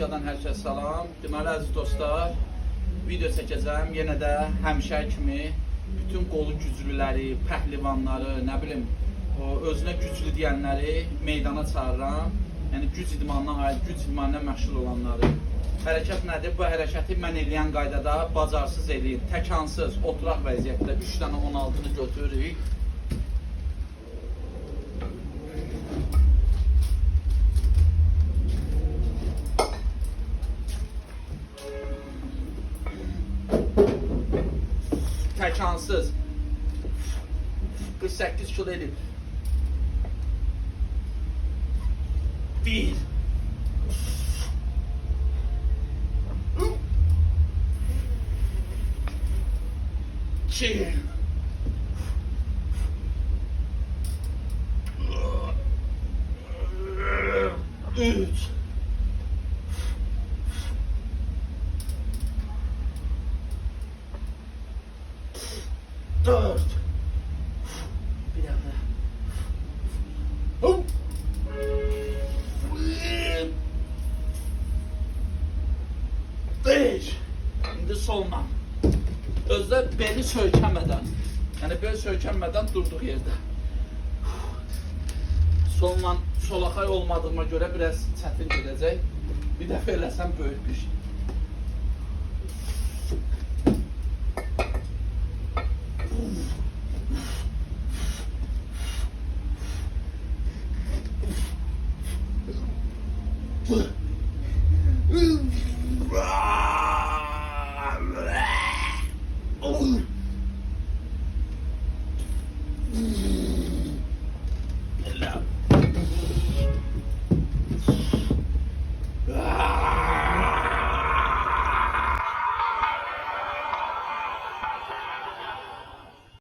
Maskadan hər kəs salam. Deməli əziz dostlar, video çəkəcəm. Yenə də həmişə kimi bütün qolu güclüləri, pəhlivanları, nə bilim, o özünə güclü deyənləri meydana çağırıram. Yəni güc idmanına aid, güc idmanına məşğul olanları. Hərəkət nədir? Bu hərəkəti mən eləyən qaydada bacarsız eləyin. Təkansız, oturaq vəziyyətdə 3 dənə 16-nı götürürük. Təkansız 48 kilo edib. 1 2 3 4 bir dakika. 5 şimdi solma. Özde beli söykəmədən, yəni bel söykənmədən durduğu yerdə. Solla solaxay olmadığıma görə biraz çətin gedəcək. Bir dəfə eləsəm böyük bir şey.